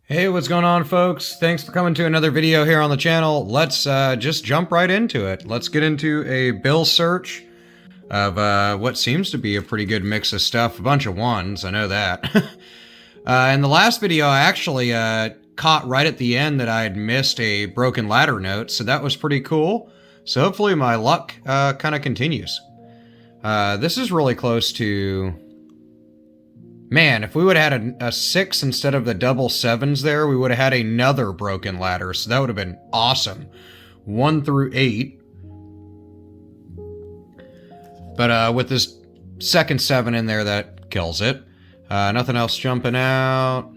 Hey, what's going on, folks? Thanks for coming to another video here on the channel. Let's just jump right into it. Let's get into a bill search of what seems to be a pretty good mix of stuff. A bunch of ones, I know that. In the last video, I actually caught right at the end that I had missed a broken ladder note, so that was pretty cool. So hopefully my luck kind of continues. This is really close to... Man, if we would have had a 6 instead of the double 7s there, we would have had another broken ladder, so that would have been awesome. 1 through 8. But with this second 7 in there, that kills it. Nothing else jumping out.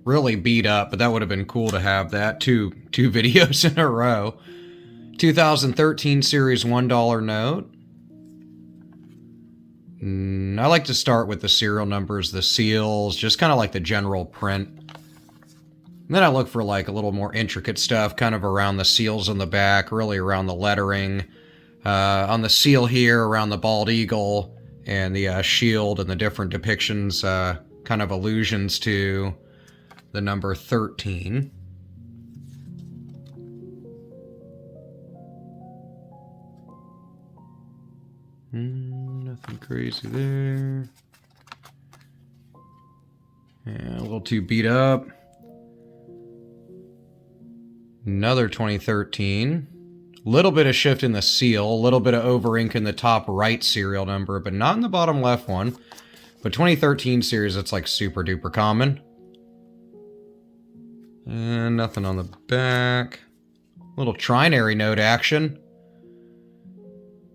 Really beat up, but that would have been cool to have that. Two videos in a row. 2013 series $1 note. I like to start with the serial numbers, the seals, just kind of like the general print. And then I look for like a little more intricate stuff, kind of around the seals on the back, really around the lettering. On the seal here, around the bald eagle and the shield and the different depictions, kind of allusions to the number 13. Nothing crazy there. Yeah, a little too beat up. Another 2013. Little bit of shift in the seal, a little bit of over ink in the top right serial number, but not in the bottom left one. But 2013 series, it's like super duper common. And nothing on the back. Little trinary note action.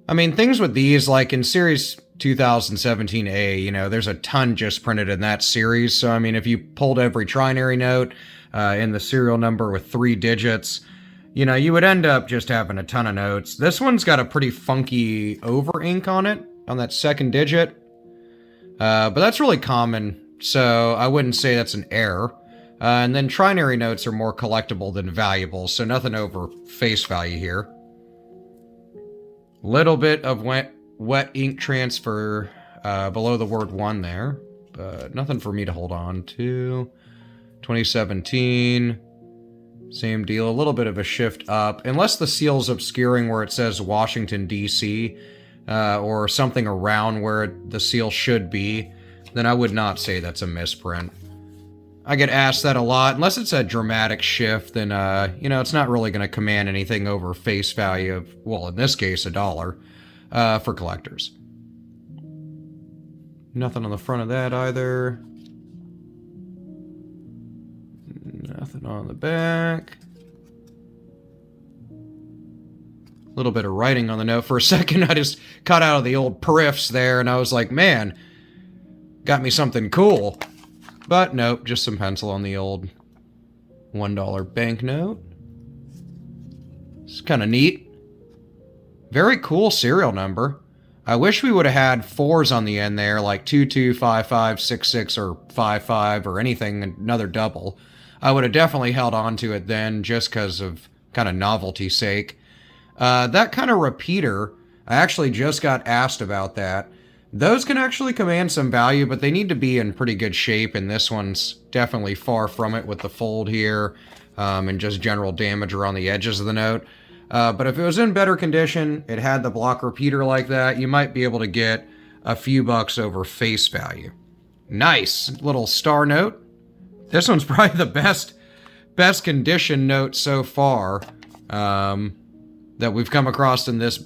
I mean, things with these, like in Series 2017A, you know, there's a ton just printed in that series. So, I mean, if you pulled every trinary note in the serial number with 3 digits, you know, you would end up just having a ton of notes. This one's got a pretty funky over ink on it, on that second digit. But that's really common, so I wouldn't say that's an error. And then trinary notes are more collectible than valuable, so nothing over face value here. Little bit of wet ink transfer below the word 1 there, but nothing for me to hold on to. 2017, same deal, a little bit of a shift up, unless the seal's obscuring where it says Washington, D.C., or something around where the seal should be, then I would not say that's a misprint. I get asked that a lot. Unless it's a dramatic shift, then, you know, it's not really going to command anything over face value of, well, in this case, $1, for collectors. Nothing on the front of that either. Nothing on the back. A little bit of writing on the note. For a second, I just cut out of the old periffs there, and I was like, man, got me something cool. But nope, just some pencil on the old $1 banknote. It's kind of neat. Very cool serial number. I wish we would have had 4s on the end there, like 22, 55, 66, or 55, or anything, another double. I would have definitely held on to it then, just because of kind of novelty's sake. That kind of repeater, I actually just got asked about that. Those can actually command some value, but they need to be in pretty good shape, and this one's definitely far from it with the fold here, and just general damage around the edges of the note. But if it was in better condition, it had the block repeater like that, you might be able to get a few bucks over face value. Nice little star note. This one's probably the best condition note so far that we've come across in this,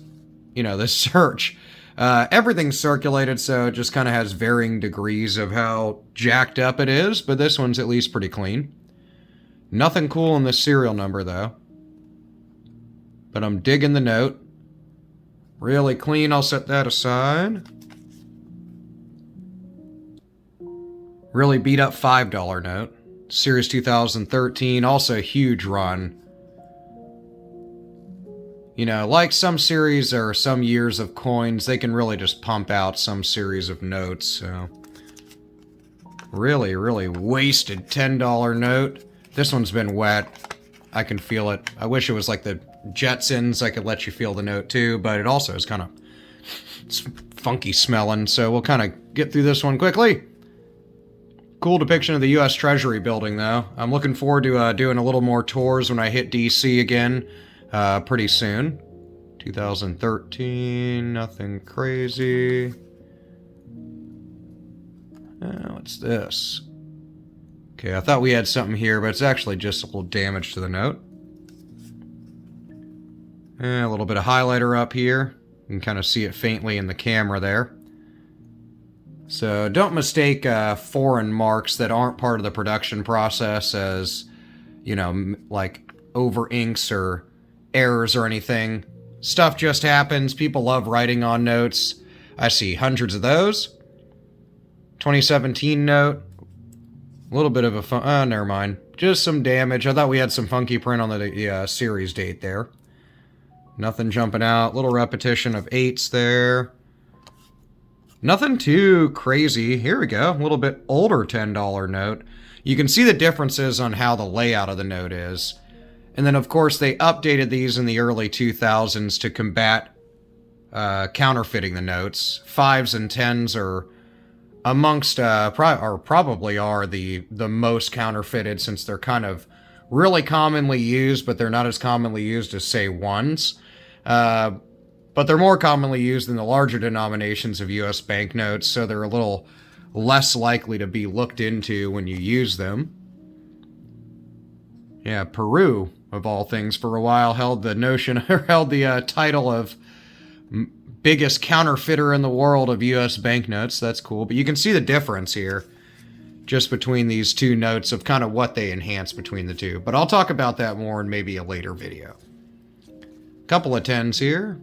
you know, this search. Everything's circulated, so it just kind of has varying degrees of how jacked up it is, but this one's at least pretty clean. Nothing cool in the serial number, though. But I'm digging the note. Really clean, I'll set that aside. Really beat up $5 note. Series 2013, also a huge run. You know, like some series or some years of coins, they can really just pump out some series of notes, so... Really, really wasted $10 note. This one's been wet. I can feel it. I wish it was like the Jetsons, I could let you feel the note too, but it also is kind of funky smelling, so we'll kind of get through this one quickly. Cool depiction of the U.S. Treasury building, though. I'm looking forward to doing a little more tours when I hit D.C. again pretty soon. 2013, nothing crazy. What's this? Okay, I thought we had something here, but it's actually just a little damage to the note. A little bit of highlighter up here. You can kind of see it faintly in the camera there. So don't mistake foreign marks that aren't part of the production process as, you know, like over inks or errors or anything. Stuff just happens. People love writing on notes. I see hundreds of those. 2017 note. A little bit of a never mind. Just some damage. I thought we had some funky print on the series date there. Nothing jumping out. Little repetition of 8s there. Nothing too crazy. Here we go. A little bit older $10 note. You can see the differences on how the layout of the note is. And then, of course, they updated these in the early 2000s to combat counterfeiting the notes. 5s and 10s are amongst, probably are the most counterfeited, since they're kind of really commonly used, but they're not as commonly used as, say, 1s. But they're more commonly used in the larger denominations of U.S. banknotes, so they're a little less likely to be looked into when you use them. Yeah, Peru, of all things, for a while held the title of biggest counterfeiter in the world of U.S. banknotes. That's cool, but you can see the difference here just between these two notes of kind of what they enhance between the two. But I'll talk about that more in maybe a later video. Couple of 10s here.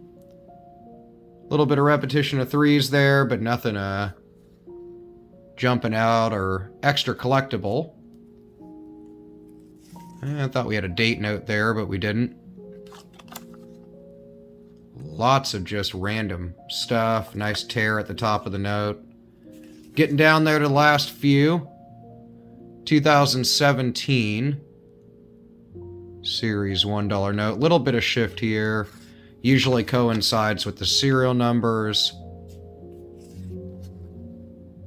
A little bit of repetition of 3s there, but nothing jumping out or extra collectible. I thought we had a date note there, but we didn't. Lots of just random stuff. Nice tear at the top of the note. Getting down there to the last few. 2017. Series $1 note. Little bit of shift here. Usually coincides with the serial numbers,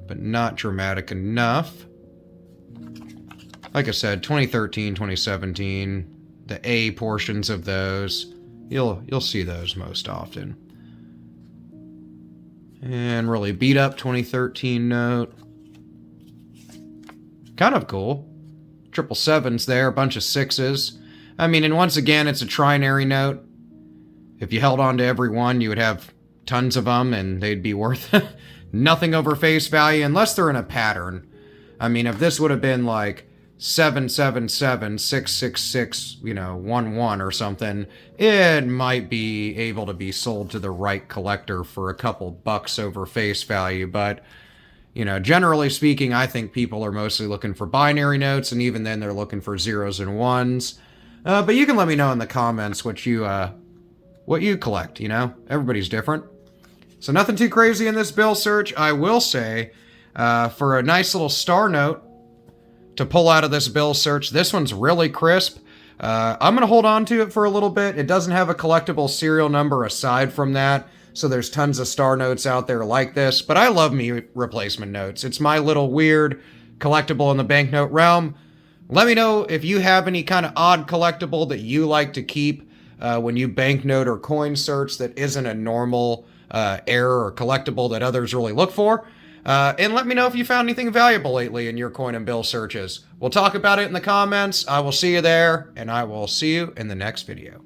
but not dramatic enough. Like I said, 2013, 2017, the A portions of those, you'll see those most often. And really beat up 2013 note. Kind of cool. 777s there, a bunch of 6s. I mean, and once again, it's a trinary note. If you held on to every one, you would have tons of them, and they'd be worth nothing over face value, unless they're in a pattern. I mean, if this would have been like 777, 666, 11 or something, it might be able to be sold to the right collector for a couple bucks over face value. But, generally speaking, I think people are mostly looking for binary notes, and even then they're looking for 0s and 1s. But you can let me know in the comments what you collect, Everybody's different. So nothing too crazy in this bill search. I will say, for a nice little Starnote to pull out of this bill search, this one's really crisp. I'm going to hold on to it for a little bit. It doesn't have a collectible serial number aside from that, so there's tons of Starnotes out there like this, but I love me replacement notes. It's my little weird collectible in the banknote realm. Let me know if you have any kind of odd collectible that you like to keep when you banknote or coin search that isn't a normal error or collectible that others really look for. And let me know if you found anything valuable lately in your coin and bill searches. We'll talk about it in the comments. I will see you there, and I will see you in the next video.